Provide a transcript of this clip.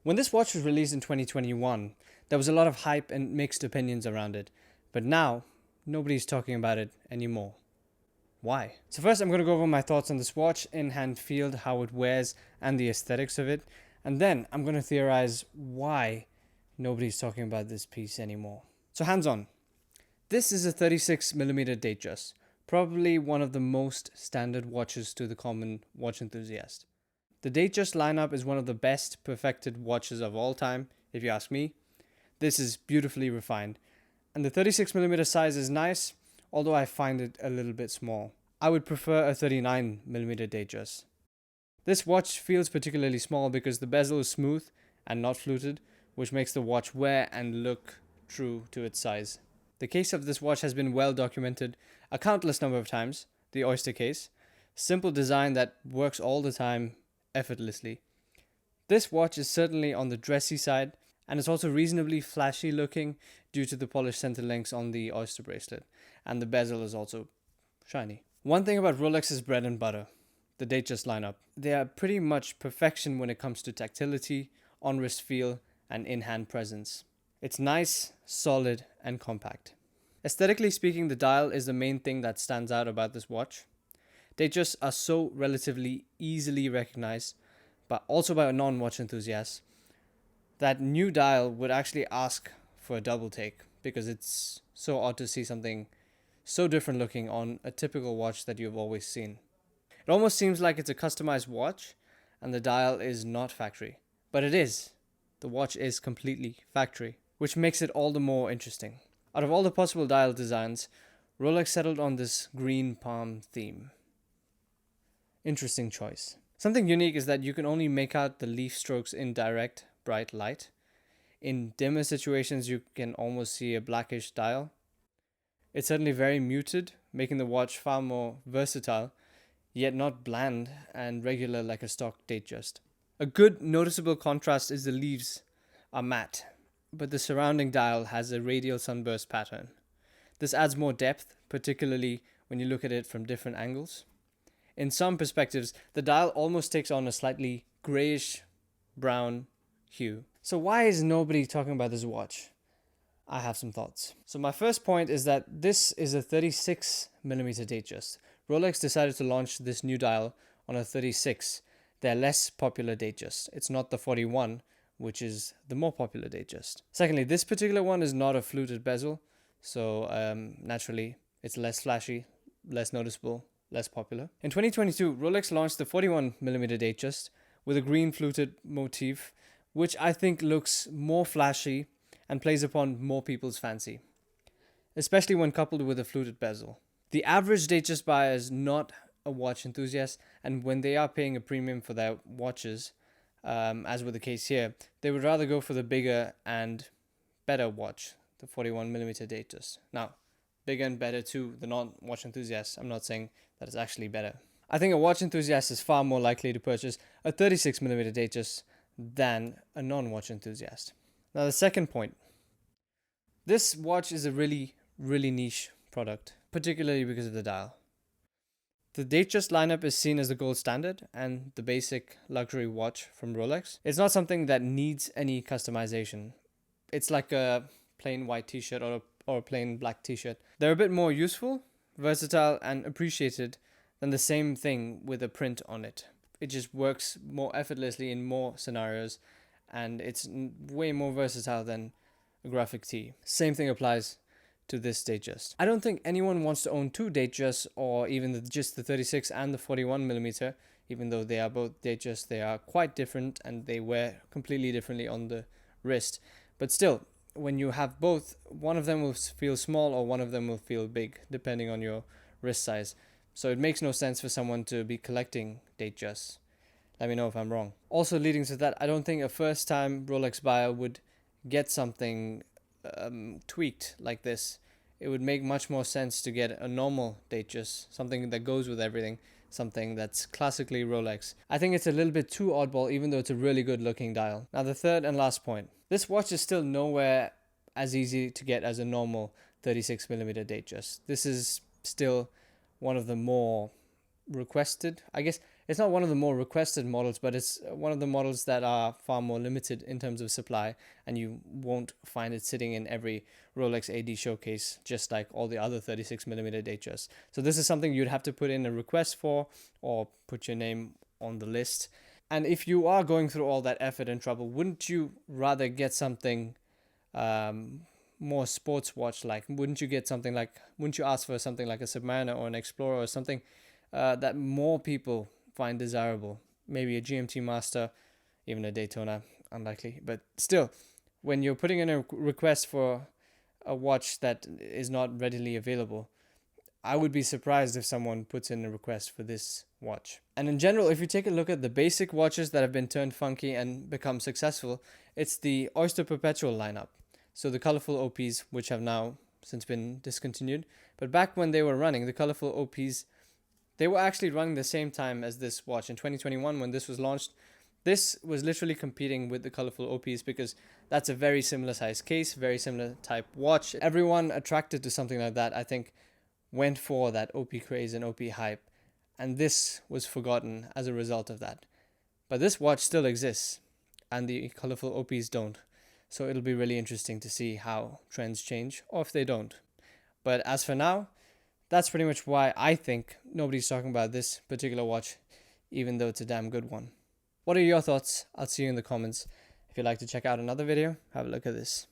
When this watch was released in 2021, there was a lot of hype and mixed opinions around it, but now nobody's talking about it anymore. Why? So first I'm going to go over my thoughts on this watch, in-hand feel, how it wears, and the aesthetics of it, and then I'm going to theorize why nobody's talking about this piece anymore. So hands on. This is a 36mm Datejust, probably one of the most standard watches to the common watch enthusiast. The Datejust lineup is one of the best perfected watches of all time, if you ask me. This is beautifully refined, and the 36mm size is nice, although I find it a little bit small. I would prefer a 39mm Datejust. This watch feels particularly small because the bezel is smooth and not fluted, which makes the watch wear and look true to its size. The case of this watch has been well documented a countless number of times, the Oyster case. Simple design that works all the time, effortlessly. This watch is certainly on the dressy side, and it's also reasonably flashy looking due to the polished center links on the Oyster bracelet, and the bezel is also shiny. One thing about Rolex's bread and butter, the Datejust lineup, they are pretty much perfection when it comes to tactility, on-wrist feel, and in-hand presence. It's nice, solid, and compact. Aesthetically speaking, the dial is the main thing that stands out about this watch. Datejusts are so relatively easily recognized, but also by a non-watch enthusiast, that new dial would actually ask for a double take because it's so odd to see something so different looking on a typical watch that you've always seen. It almost seems like it's a customized watch and the dial is not factory, but it is. The watch is completely factory, which makes it all the more interesting. Out of all the possible dial designs, Rolex settled on this green palm theme. Interesting choice. Something unique is that you can only make out the leaf strokes in direct, bright light. In dimmer situations, you can almost see a blackish dial. It's certainly very muted, making the watch far more versatile, yet not bland and regular like a stock Datejust. A good noticeable contrast is the leaves are matte, but the surrounding dial has a radial sunburst pattern. This adds more depth, particularly when you look at it from different angles. In some perspectives, the dial almost takes on a slightly grayish brown hue. So why is nobody talking about this watch? I have some thoughts. So my first point is that this is a 36mm Datejust. Rolex decided to launch this new dial on a 36, their less popular Datejust. It's not the 41, which is the more popular Datejust. Secondly, this particular one is not a fluted bezel, so naturally it's less flashy, less noticeable, less popular. In 2022, Rolex launched the 41mm Datejust with a green fluted motif, which I think looks more flashy and plays upon more people's fancy, especially when coupled with a fluted bezel. The average Datejust buyer is not a watch enthusiast, and when they are paying a premium for their watches, as with the case here, they would rather go for the bigger and better watch, the 41mm Datejust. Now, bigger and better to the non-watch enthusiast. I'm not saying that it's actually better. I think a watch enthusiast is far more likely to purchase a 36mm Datejust than a non-watch enthusiast. Now the second point. This watch is a really niche product, particularly because of the dial. The Datejust lineup is seen as the gold standard and the basic luxury watch from Rolex. It's not something that needs any customization. It's like a plain white t-shirt or a plain black t-shirt. They're a bit more useful, versatile, and appreciated than the same thing with a print on it. It just works more effortlessly in more scenarios, and it's way more versatile than a graphic tee. Same thing applies to this Datejust. I don't think anyone wants to own two Datejusts or even just the 36 and the 41mm, even though they are both Datejusts. They are quite different and they wear completely differently on the wrist. But still, when you have both, one of them will feel small or one of them will feel big, depending on your wrist size. So it makes no sense for someone to be collecting Datejusts. Let me know if I'm wrong. Also leading to that, I don't think a first-time Rolex buyer would get something tweaked like this. It would make much more sense to get a normal Datejust, something that goes with everything, something that's classically Rolex. I think it's a little bit too oddball, even though it's a really good looking dial. Now the third and last point. This watch is still nowhere as easy to get as a normal 36mm Datejust. This is still one of the more requested. I guess it's not one of the more requested models, but it's one of the models that are far more limited in terms of supply, and you won't find it sitting in every Rolex AD showcase, just like all the other 36mm Datejust. So this is something you'd have to put in a request for, or put your name on the list. And if you are going through all that effort and trouble, wouldn't you rather get something more sports watch like? Wouldn't you ask for something like a Submariner or an Explorer, or something that more people find desirable? Maybe a GMT Master, even a Daytona, unlikely. But still, when you're putting in a request for a watch that is not readily available, I would be surprised if someone puts in a request for this watch. And in general, if you take a look at the basic watches that have been turned funky and become successful, it's the Oyster Perpetual lineup. So the colorful OPs, which have now since been discontinued. But back when they were running, the colorful OPs, they were actually running the same time as this watch. In 2021, when this was launched, this was literally competing with the colorful OPs because that's a very similar size case, very similar type watch. Everyone attracted to something like that, I think, went for that OP craze and OP hype, and this was forgotten as a result of that. But this watch still exists, and the colorful OPs don't. So it'll be really interesting to see how trends change, or if they don't. But as for now, that's pretty much why I think nobody's talking about this particular watch, even though it's a damn good one. What are your thoughts? I'll see you in the comments. If you'd like to check out another video, have a look at this.